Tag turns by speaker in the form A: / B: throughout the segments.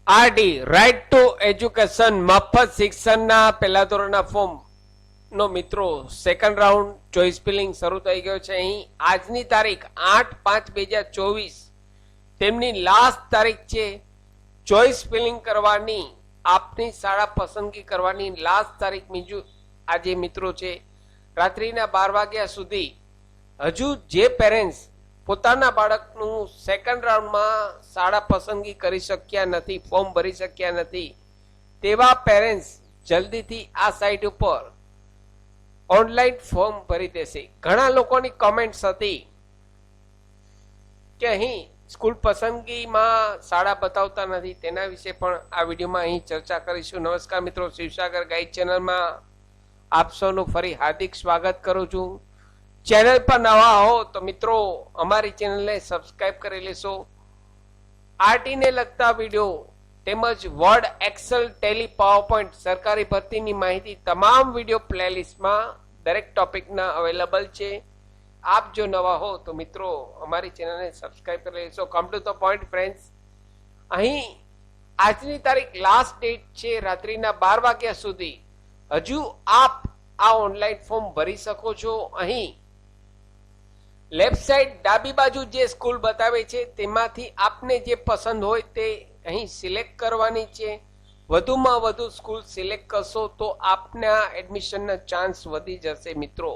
A: RD right to education મફત શિક્ષણના પહેલા ધોરણના ફોર્મ નો મિત્રો સેકન્ડ રાઉન્ડ ચોઇસ ફિલિંગ શરૂ થઈ ગયો છે. અહીં આજની તારીખ 8/5/2024 તેમની લાસ્ટ તારીખ છે. ચોઇસ ફિલિંગ કરવાની, આપની શાળા પસંદગી કરવાની લાસ્ટ તારીખ બીજું આજે મિત્રો છે રાત્રિના 12 વાગ્યા સુધી. હજુ જે પેરેન્ટ્સ પોતાના બાળકનું સેકન્ડ રાઉન્ડમાં શાળા પસંદગી કરી શક્યા નથી, ફોર્મ ભરી શક્યા નથી, તેવા પેરેન્ટ્સ જલ્દીથી આ સાઇટ ઉપર ઓનલાઈન ફોર્મ ભરી દેશે. ઘણા લોકોની કોમેન્ટ્સ હતી કે અહીં સ્કૂલ પસંદગીમાં શાળા બતાવતા નથી, તેના વિશે પણ આ વિડીયોમાં અહીં ચર્ચા કરીશું. નમસ્કાર મિત્રો, શિવસાગર ગાઈડ ચેનલમાં આપ સૌનું ફરી હાર્દિક સ્વાગત કરું છું. ચેનલ પર નવા હો તો મિત્રો અમારી ચેનલને સબસ્ક્રાઇબ કરી લેશો. આરટીને લગતા વિડીયો તેમજ વર્ડ, એક્સેલ, ટેલી, પાવરપોઈન્ટ, સરકારી ભરતીની માહિતી તમામ વિડીયો પ્લેલિસ્ટમાં દરેક ટોપિકના અવેલેબલ છે. આપ જો નવા હો તો મિત્રો અમારી ચેનલને સબસ્ક્રાઇબ કરી લેશો. Come to the point friends, અહીં આજની તારીખ લાસ્ટ ડેટ છે રાત્રિના 12 વાગ્યા સુધી. હજુ આપ આ ઓનલાઈન ફોર્મ ભરી શકો છો. અહીં લેફ્ટ સાઈડ ડાબી બાજુ જે સ્કૂલ બતાવે છે તેમાંથી આપને જે પસંદ હોય તે અહીં સિલેક્ટ કરવાની છે. વધુમાં વધુ સ્કૂલ સિલેક્ટ કરશો તો આપના એડમિશનના ચાન્સ વધી જશે. મિત્રો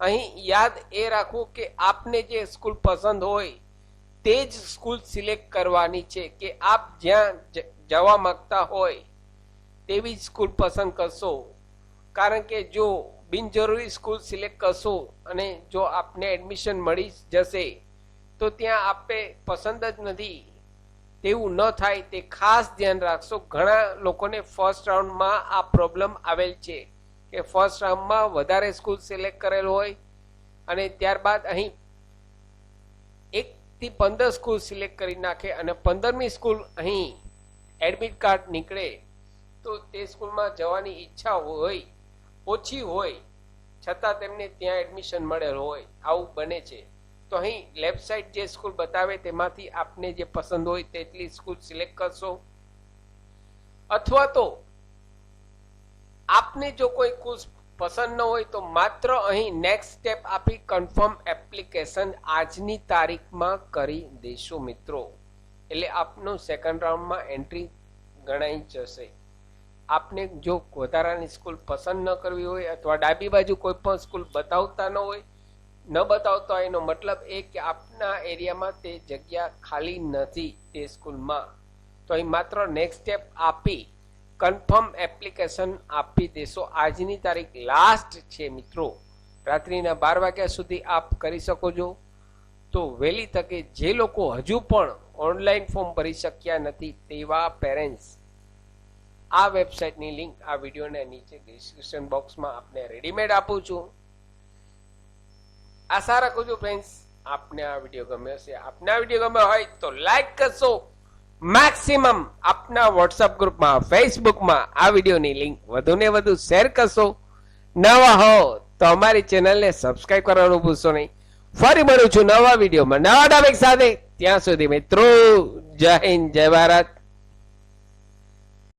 A: અહીં યાદ એ રાખવું કે આપને જે સ્કૂલ પસંદ હોય તે જ સ્કૂલ સિલેક્ટ કરવાની છે, કે આપ જ્યાં જવા માંગતા હોય તેવી સ્કૂલ પસંદ કરશો. કારણ કે જો બિનજરૂરી સ્કૂલ સિલેક્ટ કરશો અને જો આપને એડમિશન મળી જશે તો ત્યાં આપે પસંદ જ નથી તેવું ન થાય તે ખાસ ધ્યાન રાખશો. ઘણા લોકોને ફર્સ્ટ રાઉન્ડમાં આ પ્રોબ્લેમ આવેલ છે કે ફર્સ્ટ રાઉન્ડમાં વધારે સ્કૂલ સિલેક્ટ કરેલ હોય અને ત્યારબાદ અહીં 1 થી 15 સ્કૂલ સિલેક્ટ કરી નાખે અને 15મી સ્કૂલ અહીં એડમિટ કાર્ડ નીકળે તો તે સ્કૂલમાં જવાની ઈચ્છા હોય, ઓછી હોય છતાં તેમને ત્યાં એડમિશન મળેલ હોય. આવું બને છે. તો અહીં લેફ્ટ સાઈડ જે સ્કૂલ બતાવે તેમાંથી આપને જે પસંદ હોય તેટલી સ્કૂલ સિલેક્ટ કરશો. અથવા તો આપને જો કોઈ સ્કૂલ પસંદ ન હોય તો માત્ર અહીં નેક્સ્ટ સ્ટેપ આપી કન્ફર્મ એપ્લિકેશન આજની તારીખમાં કરી દેશો મિત્રો. એટલે આપનું સેકન્ડ રાઉન્ડમાં એન્ટ્રી ગણાઈ જશે. આપને જો વધારાની સ્કૂલ પસંદ ન કરવી હોય અથવા ડાબી બાજુ કોઈ પણ સ્કૂલ બતાવતા ન હોય, ન બતાવતા હોય એનો મતલબ એ કે આપના એરિયામાં તે જગ્યા ખાલી નથી તે સ્કૂલમાં, તો અહીં માત્ર નેક્સ્ટ સ્ટેપ આપી કન્ફર્મ એપ્લિકેશન આપી દેશો. આજની તારીખ લાસ્ટ છે મિત્રો, રાત્રિના 12 વાગ્યા સુધી આપ કરી શકો છો. તો વહેલી તકે જે લોકો હજુ પણ ઓનલાઈન ફોર્મ ભરી શક્યા નથી તેવા પેરેન્ટ્સ આ વેબસાઇટની લિંક આ વિડીયોના નીચે ડિસ્ક્રિપ્શન બોક્સમાં આપને રેડીમેડ આપું છું. આશા રાખું છું ફ્રેન્ડ્સ આપને આ વિડીયો ગમ્યો હશે. આપને આ વિડીયો ગમ્યો હોય તો લાઈક કરશો. મેક્સિમમ આપના વોટ્સઅપ ગ્રુપમાં, ફેસબુકમાં આ વિડીયોની લિંક વધુને વધુ શેર કરશો. નવા હો તો અમારી ચેનલને સબસ્ક્રાઇબ કરવાનું ભૂલશો નહીં. ફરી મળું છું નવા વિડીયોમાં નવા ટોપિક સાથે. ત્યાં સુધી મિત્રો જય હિન્દ, જય ભારત.